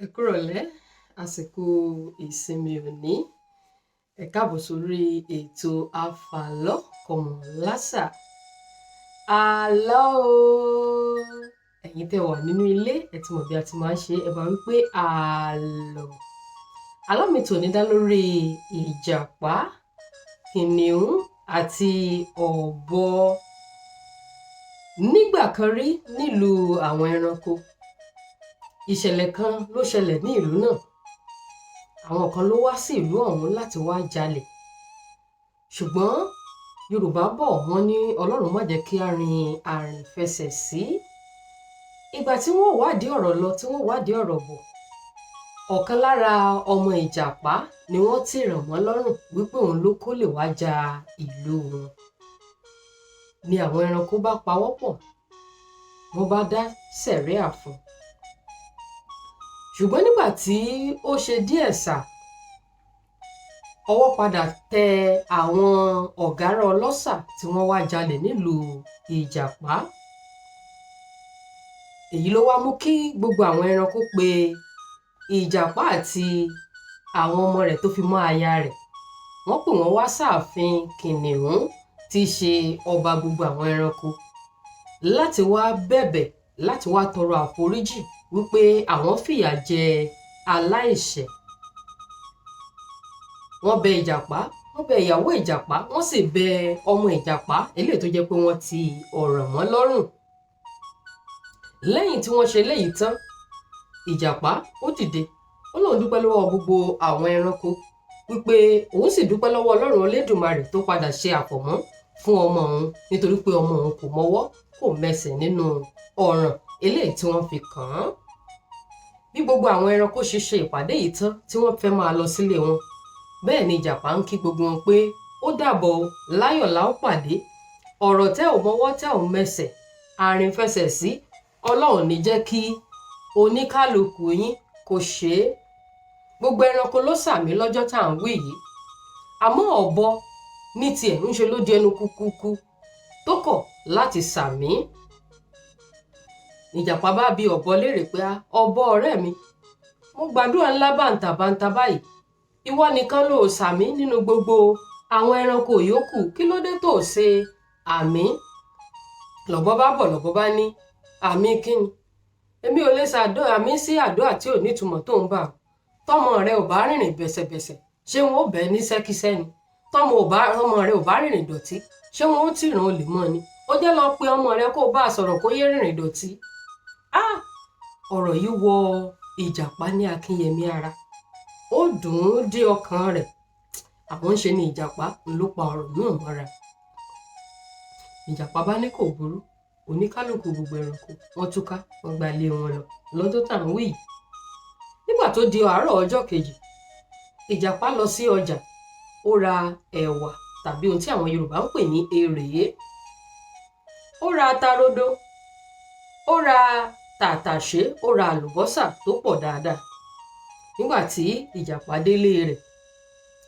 Ẹ kúrọ̀lẹ́, àsìkò ìsinmi òní. Ẹ káàbọ̀ sórí ètò Àfàlọ́ Kọ̀mọ̀lásà. Àlọ́ o. Ẹ̀yin tẹ́ wà nínú ilé, ẹ ti mọ̀ bí a ti máa ń ṣe, ẹ bá wí pé àlọ́. Àlọ́ mi tòní dá lórí ìjàpá, kìnìún àti ọ̀bọ. Nígbà kan rí nílùú àwọn ẹranko, ìṣẹ̀lẹ̀ kan ló ṣẹlẹ̀ ní ìlú náà. Àwọn kan ló wá sí ìlú ọ̀hún láti wá jalè. Ṣùgbọ́n Yorùbá bọ̀ wọ́n ní Ọlọ́run má jẹ́ kí a rin àrìnfẹsẹ̀ sí. Ìgbà tí wọ́n wádìí ọ̀rọ̀ lọ, tí wọ́n wádìí ọ̀rọ̀ bọ̀, ọ̀kan lára ọmọ ìjàpá ni wọ́n tì ràn wọ́n lọ́rùn wípé òun ló kó lè wá ja ìlú wọn. Ni àwọn ẹranko bá pawọ́pọ̀, wọ́n bá dá sẹ̀ríà fún. Ṣùgbọ́n nígbà tí ó ṣe díẹ̀ sà, ọwọ́ padà tẹ àwọn ọ̀gárá ọlọ́ṣà tí wọ́n wá jalè nílùú ìjàpá. Èyí ló wá mú kí gbogbo àwọn ẹranko pe ìjàpá àti àwọn ọmọ rẹ̀ tó fi mọ́ aya rẹ̀. Wọ́n pè wọ́n wá sáàfin kìnìún tí í ṣe ọba gbogbo àwọn ẹranko láti wá bẹ̀bẹ̀, láti wá tọrọ àforíjì wípé àwọn fìyà jẹ aláìṣẹ̀. Wọ́n bẹ ìjàpá, wọ́n bẹ ìyàwó ìjàpá, wọ́n sì bẹ ọmọ ìjàpá eléyìí tó jẹ́ pé wọ́n ti ọ̀rọ̀ mọ́ lọ́rùn. Lẹ́yìn tí wọ́n ṣe léyìí tán, ìjàpá ó dìde, ó lóun dúpẹ́ lọ́wọ́ gbogbo àwọn ẹranko wípé òun sì dúpẹ́ lọ́wọ́ Ọlọ́run Olódùmarè tó padà ṣe àfọ̀mọ́ fún ọmọ òun nítorí pé ọmọ òun kò mọwọ́ kò mẹsẹ̀ nínú ọ̀ràn eléyìí tí wọ́n fi kàn án. Bí gbogbo àwọn ẹranko ṣe ṣe ìpàdé yìí tán tí wọ́n fẹ́ máa lọ sílé wọn, bẹ́ẹ̀ ni ìjàpá ń kí gbogbo wọn pé ó dàbọ̀ o, láyọ̀ la ó pàdé. Ọ̀rọ̀ tẹ́ ò mọwọ́ tẹ́ ò mẹsẹ̀, àrìnfẹsẹ̀ sí, Ọlọ́run ní jẹ́ kí oníkálukú yín kó ṣe é. Gbogbo ẹranko ló sàmí lọ́jọ́ tá à ń wí yìí. Àmọ́ ọ̀bọ ní tiẹ̀ ń ṣe ló di ẹnu kúkúkú tó kọ̀ láti sàmí. Ìjàpá bá bi ọ̀bọ léèrè pé ọ̀bọ ọ̀rẹ́ mi, mo gbàdúrà ńlá bàǹtàbàǹtà báyìí, ìwọ nìkan ló sàmí nínú gbogbo àwọn ẹranko yòókù, kí ló dé tó ṣe àmì? Lọ̀bọ bá bọ̀, lọ̀bọ bá ní àmì kíni? Èmi ò lè ṣàdó àmì sí àdúrà tí ò ní ìtumọ̀ tó ń bà. Tọ́mọ rẹ ò bá rìnrìn bẹ̀sẹ̀bẹ̀sẹ̀, ṣé wọn ó bẹ̀ ní sẹ́kísẹ́ ni? Tọ́mọ rẹ ò bá rìnrìn dọ̀tí, ṣé wọn ó tìràn olè mọ́ ni? Ó jẹ́ lọ pe ọmọ rẹ kó bá a sọ̀rọ̀ kó yé rìnrìn dọ̀tí. Ọ̀rọ̀ yìí wọ ìjàpá ní akínyẹmí ara, ó dùn ún dé ọkàn rẹ̀. Àwọn ń ṣe ni ìjàpá ló pa ọ̀rọ̀ náà mọ́ra. Ìjàpá bá ní kò burú, oníkálukú gbogbo ẹranko wọ́n túká, wọ́n gba ilé wọn lọ lọ́jọ́ tá à ń wí yìí. Nígbà tó di àárọ̀ ọjọ́ kejì, ìjàpá lọ sí ọjà, ó ra ẹ̀wà tàbí ohun tí àwọn Yorùbá ń pè ní erèé. Ó ra atarodo, ó ra tàtàṣé, ó ra àlùbọ́sà tó pọ̀ dáadáa. Nígbà tí ìjàpá délé rẹ̀,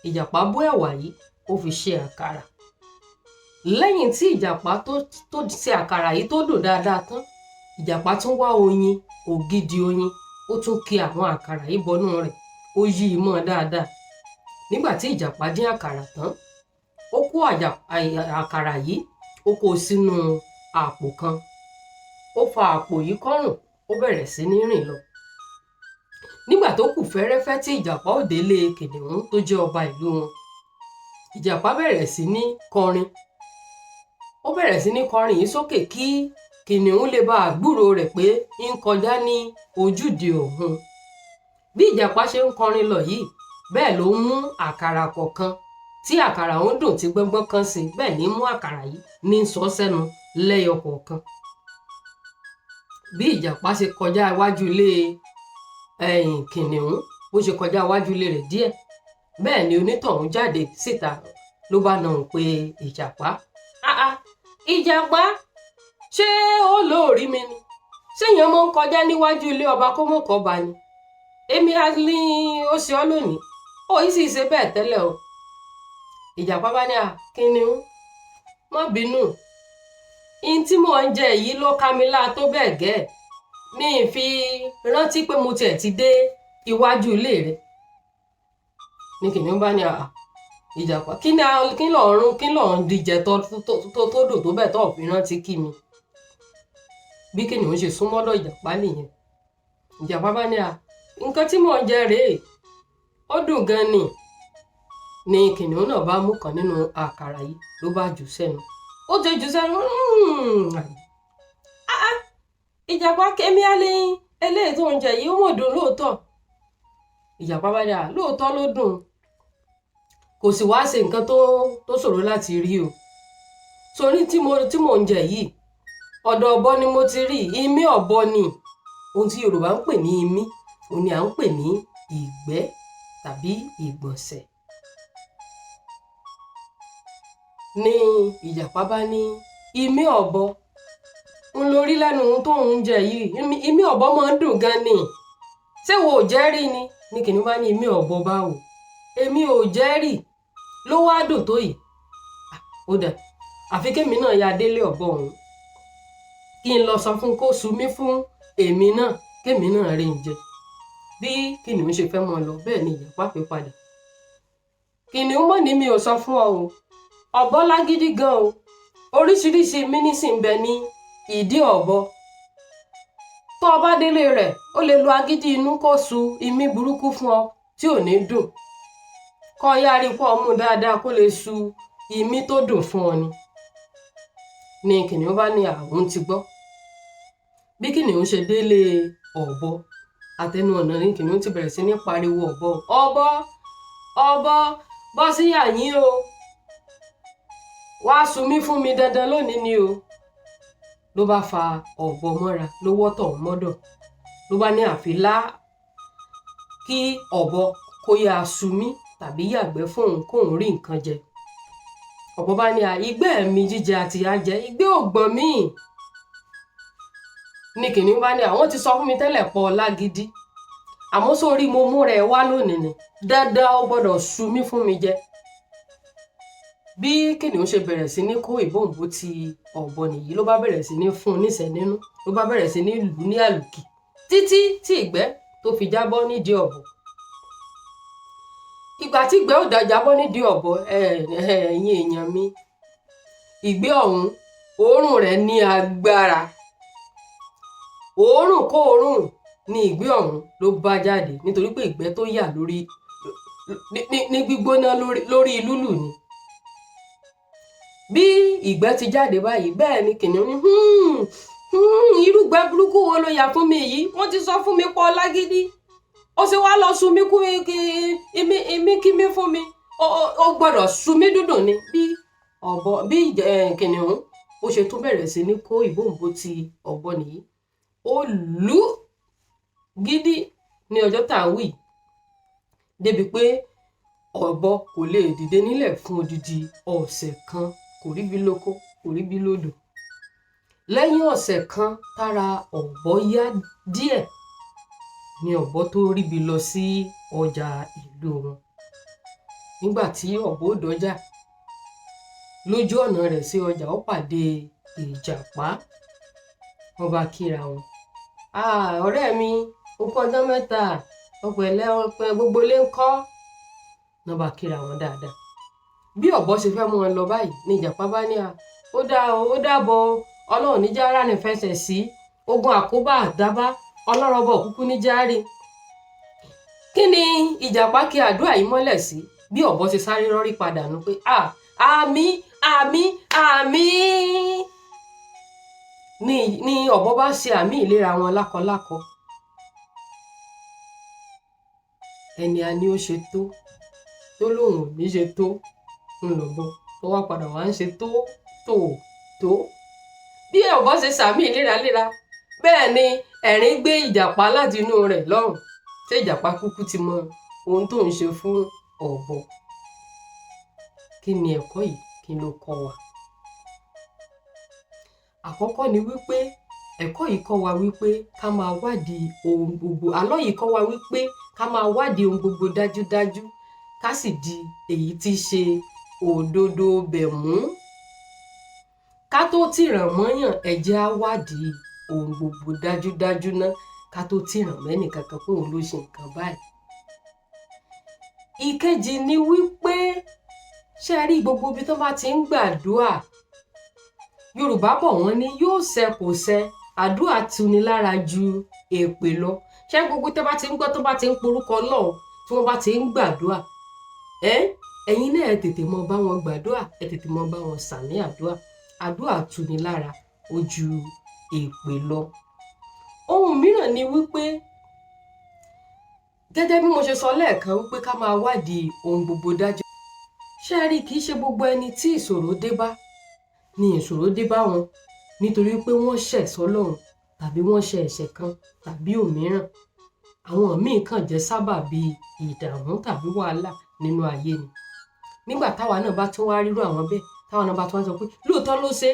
ìjàpá bó ẹ̀wà yìí, ó fi ṣe àkàrà. Lẹ́yìn tí ìjàpá tó ṣe àkàrà yìí tó dùn dáadáa tán, ìjàpá tún wá oyin, ògidì oyin, ó tún ki àwọn àkàrà yìí bọnú rẹ̀, ó yí i mọ́ dáadáa. Nígbà tí ìjàpá dín àkàrà tán, ó kó àkàrà yìí, ó kó sínú àpò kan. Ó fa àpò yìí kọ́rùn, ó bẹ̀rẹ̀ sí ní rìn lọ. Nígbà tó kù fẹ́rẹ́fẹ́ tí ìjàpá ò délé kìnìún tó jẹ́ ọba ìlú wọn, ìjàpá bẹ̀rẹ̀ sí ní kọrin. Ó bẹ̀rẹ̀ sí ní kọrin yìí sókè kí kìnìún lè bá àgbúrò rẹ̀ pé ń kọjá ní ojúde òun. Bí ìjàpá ṣe ń kọrin lọ yìí, bẹ́ẹ̀ ló ń mú àkàrà kọ̀ọ̀kan tí àkàrà ń dùn tí gbọ́ngbọ́n kan sí, bẹ́ẹ̀ ní mú àkàrà yìí ní sọ sẹ́nu lẹ́yọ kọ̀ọ̀kan. Bí ìjàpá ṣe kọjá iwájú ilé kìnìún, bó ṣe kọjá iwájú ilé rẹ̀ díẹ̀, bẹ́ẹ̀ ni onítọ̀hún jáde síta ló bá nàún pé ìjàpá. Ìjàpá, ṣé ó lóòrí mi ni? Ṣéèyàn mọ́ ń kọjá níwájú ilé ọba kó mọ̀ kọ́ba ni? èmi á ní ó ṣe ọ́ lónìí ó yìí sì ṣe bẹ́ẹ̀ tẹ́lẹ̀ o. Ìjàpá bá ní kìnìún má bínú, ihun tí mò ń jẹ yìí ló ká mi láà tó bẹ́ẹ̀ gẹ́ mi ì fi rántí pé mo tiẹ̀ ti dé iwájú ilé rẹ̀. Ní kìnìún bá ní Ìjàpá kí lọ́ọ̀rún díjẹ tó dò tó bẹ́ẹ̀ tó fi rántí kí mi. Bí kìnìún ṣe súnmọ́dọ̀ Ìjàpá nìyẹn. Ìjàpá bá ní nǹkan tí mò ń jẹ rèé ó dùn gan ni kìnìún náà bá mú kan nínú àkàrà yìí ló bá jù sẹ́nu. Ó ti jù sẹ́nu Ìjàpá kémi á lé eléyìí tó ń jẹ yìí ó mọ̀ dùn lóòótọ́. Ìjàpá bá ní lóòótọ́ ló dùn kò sì wá ṣe nǹkan tó ṣòro láti rí o. Sórí tí mò ń jẹ yìí ọ̀dọ̀ ọ̀bọ ni mo ti rí imí ọ̀bọ ni ohun tí Yorùbá ń pè ní imí òun ni à ń pè ní ìgbẹ́ tàbí ìgbọ̀nsẹ̀. Ní Ìjàpá bá ní imí ọ̀bọ ń lórí lẹ́nu ohun tó ń jẹ yìí imí ọ̀bọ máa ń dùn gan ni ṣé wo ò jẹ́ rí ni. Ní kìnìún bá ní imí ọ̀bọ báwo èmi ò jẹ́ rí ló wá dùn tó yìí. Ó dà àfi kémi náà ya délé ọ̀bọ ọ̀hún kí n lọ sọ fún kó su mí fún èmi náà kémi náà rí ń jẹ. Bí kìnìún ṣe fẹ́ mọ́ lọ bẹ́ẹ̀ ni Ìjàpá pé padà. Kìnìún mọ̀ ní mi ò sọ fún ọ o ọ̀bọ lágídí gan o oríṣiríṣi mínísì ń bẹ ní ìdí ọ̀bọ. Tó o bá délé rẹ̀ ó lè lo agídí inú kó su imí burúkú fún ọ tí ò ní dùn kọ́ yá rí pọ̀ mú dáadáa kó lè su imí tó dùn fún ọ ni. Ní kìnìún bá ní àwọn ti gbọ́. Bí kìnìún ṣe délé ọ̀bọ àtẹnu ọ̀nà ní kìnìún ti bẹ̀rẹ̀ sí ní pariwo ọ̀bọ bọ́ sí yàyín o wá su mí fún mi dandan lónìí ni o. Ló bá fa ọ̀bọ mọ́ra ló wọ́tọ̀ mọ́dọ̀ ló bá ní àfilá kí ọ̀bọ kó yá su mí tàbí yàgbẹ́ fóun kóun rí nǹkan jẹ. Ọ̀bọ bá ní ìgbẹ́ mi jíjẹ àti àjẹ ìgbẹ́ ògbọ́n mi. Ní kìnìún bá ní àwọn ti sọ fún mi tẹ́lẹ̀ pọ̀ lágídí àmọ́ sórí mo mú rẹ̀ wá lónìí ni dandan ó gbọ́dọ̀ su mí fún mi jẹ. Bí kìnìún ṣe bẹ̀rẹ̀ sí ní kó ìbòǹbò ti ọ̀bọ nìyí ló bá bẹ̀rẹ̀ sí ní fún un níṣẹ́ nínú ló bá bẹ̀rẹ̀ sí ní lù ní àlùkì títí tí ìgbẹ́ tó fi jábọ́ nídìí ọ̀bọ. Ìgbà tí ìgbẹ́ ò dá jábọ́ nídìí ọ̀bọ ẹ̀yin èèyàn mi ìgbẹ́ ọ̀hún òórùn rẹ̀ ní agbára òórùn kó òórùn ní ìgbẹ́ ọ̀hún ló bá jáde nítorí pé ìgbẹ́ tó yà lórí ní gbígbóná lórí lúlù ni. Bí ìgbẹ́ ti jáde báyìí bẹ́ẹ̀ ni kìnìún ní irúgbẹ́ burúkú wo ló yà fún mi yìí wọ́n ti sọ fún mi pọ̀ lágídí ó ṣe wá lọ su mí kú imí kí mi fún mi ó gbọ́dọ̀ su mí dúdùn ni. Bí kìnìún ó ṣe tún bẹ̀rẹ̀ sí ní kó ìbòǹbò ti ọ̀bọ nìyí ó lù ú gidi ní ọjọ́ tá a wí débi pé ọ̀bọ kò lè dìde nílẹ̀ fún odidi ọ̀sẹ̀ kan kò rí bí lóko kò rí bí lódò. Lẹ́yìn ọ̀sẹ̀ kan tára ọ̀bọ yá díẹ̀ ni ọ̀bọ tó ríbi lọ sí ọjà ìlú wọn. Nígbà tí ọ̀bọ dọjà lójú ọ̀nà rẹ̀ sí ọjà ó pàdé Ìjàpá wọ́n bá kíra wọn. Ọ̀rẹ́ mi ó kọ́ ọjọ́ mẹ́ta ọpẹ̀lẹ́ gbogbo lé ń kọ́ náà bá kíra wọn dáadáa. Bí ọ̀bọ ṣe fẹ́ mú wọn lọ báyìí ni Ìjàpá bá ní ó dàbọ̀ Ọlọ́run níjà ara ní fẹsẹ̀ sí ogun àkóbá àdábá ọlọ́rọ̀bọ̀ kúkú níjà rí. Kí ni Ìjàpá kí àdúrà yìí mọ́lẹ̀ sí bí ọ̀bọ ṣe sáré rọ́rí padà nù pé àmín àmín àmín ni ọ̀bọ bá ṣe àmì ìlera wọn lákọlákọ. Ẹni a ní ó ṣe tó lóun ò ní ṣe tó ń lọ́bọ tó wá padà wá ń ṣe tó. Bí ọ̀bọ ṣe sàmì léraléra bẹ́ẹ̀ ni ẹ̀rín gbé Ìjàpá láti inú rẹ̀ lọ́rùn ṣé Ìjàpá kúkú ti mọ ohun tó ń ṣe fún ọ̀bọ. Kí ni ẹ̀kọ́ yìí kí ló kọ́ wa? Àkọ́kọ́ ni wípé ẹ̀kọ́ yìí kọ́ wa wípé ká máa wádìí ohun gbogbo, àlọ́ yìí kọ́ wa wípé ká máa wádìí ohun gbogbo dájúdájú ká sì di èyí tí í ṣe òdodo bẹ̀ mú. Ká tó tìràn mọ́yàn ẹ jẹ́ á wádìí ohun gbogbo dájúdájú ná ká tó tìràn mẹ́nì kankan pé òun ló ṣe nǹkan báyìí. Ìkejì ni wípé ṣé ẹ rí gbogbo ibi tó bá ti ń gbàdúrà, Yorùbá bọ̀ wọ́n ní yóò ṣẹ kò ṣẹ, àdúrà tuni lára ju èpè lọ. Ṣé gbogbo tẹ́ bá ti ń gbọ́ tó bá ti ń porúkọ Ọlọ́run tí wọ́n bá ti ń gbàdúrà, ẹ̀yin náà ẹ tètè mọ bá wọn gbàdúrà, ẹ tètè mọ bá wọn sàmì àdúrà. Àdúrà tuni lára ó ju èpè lọ. Ohun mìíràn ni wípé gẹ́gẹ́ bí mo ṣe sọ lẹ́ẹ̀kan wípé ká máa wádìí ohun gbogbo dájú. Ṣé ẹ rí kì í ṣe gbogbo ẹni tí ìṣòro dé bá ni ìṣòro dé bá wọn nítorí pé wọ́n ṣẹ̀ sọ́lọ́run tàbí wọ́n ṣe ẹ̀ṣẹ̀ kan tàbí òmíràn. Àwọn míì kàn jẹ́ sábàbí ìdààmú tàbí wàhálà nínú ayé ni. Nígbà táwa náà bá tún wá rírú àwọn bẹ́ẹ̀, táwa náà bá tún wá sọ pé lóòótọ́ ló ṣe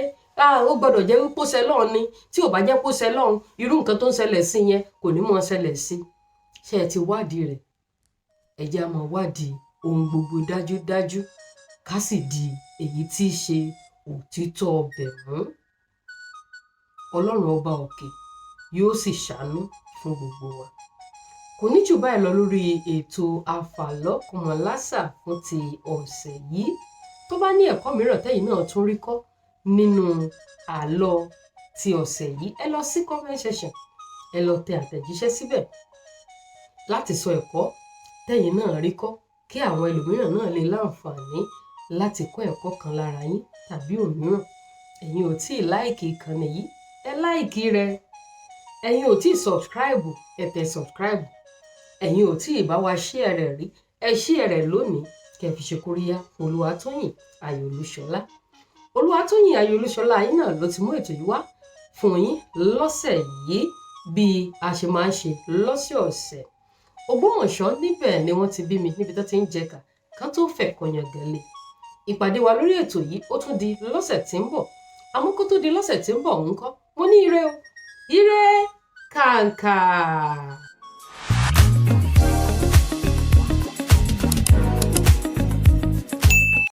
ó gbọ́dọ̀ jẹ́ wípé ó ṣẹ lọ́run ni, tí ò bá jẹ́ pé ó ṣẹ lọ́run irú nǹkan tó ń ṣẹlẹ̀ sí yẹn kò ní mọ́ ṣẹlẹ̀ sí. Ṣé ẹ ti wádìí rẹ̀? Ẹ jẹ́ á máa wádìí ohun gbogbo dájúdájú ká sì di èyí tí í ṣe òtítọ́ ọbẹ̀ mú. Ọlọ́run ọba òkè yóò sì ṣàánú fún gbogbo wa. Kò ní jù báyìí lọ lórí ètò Àfàlọ́kùnmọ̀lásà fún ti ọ̀sẹ̀ yìí. Tó bá ní ẹ̀kọ́ mìíràn tẹ́yin náà tún rí kọ́ nínú àlọ́ ti ọ̀sẹ̀ yìí, ẹ lọ sí comment section, ẹ lọ tẹ àtẹ̀jíṣẹ́ síbẹ̀ láti sọ ẹ̀kọ́ tẹ́yin náà rí kọ́ kí àwọn ẹlòmíràn náà lè láǹfààní láti kọ́ ẹ̀kọ́ kan lára yín tàbí òmíràn. Ẹ̀yin ò tí ì láìkì ìkànnì yìí, ẹ láìkì rẹ̀. Ẹ̀yin ò tí ì subscribe, ẹ tẹ subscribe. Ẹ̀yin ò tí ì bá wa share rẹ̀ rí, ẹ share rẹ̀ lónìí kẹ́ fi ṣe kóríyá fún Olúwatóyìn Ayọ̀olúṣọlá. Olúwatóyìn Ayọ̀olúṣọlá yín náà ló ti mú ètò yìí wá fún yín lọ́sẹ̀ yìí bí a ṣe máa ń ṣe lọ́sọ̀ọ̀sẹ̀. Ògbómọ̀ṣọ́ níbẹ̀ ni wọ́n ti bí mi, níbi tó ti ń jẹ̀ka kan tó fẹ̀ kọyàn gẹ̀lẹ́. Ìpàdé wa lórí ètò yìí ó tún di lọ́sẹ̀ tí ń bọ̀. Àmọ́ kó tó di lọ́sẹ̀ tí ń bọ̀ ńkọ́, mo ní ire o, ire kàǹkà.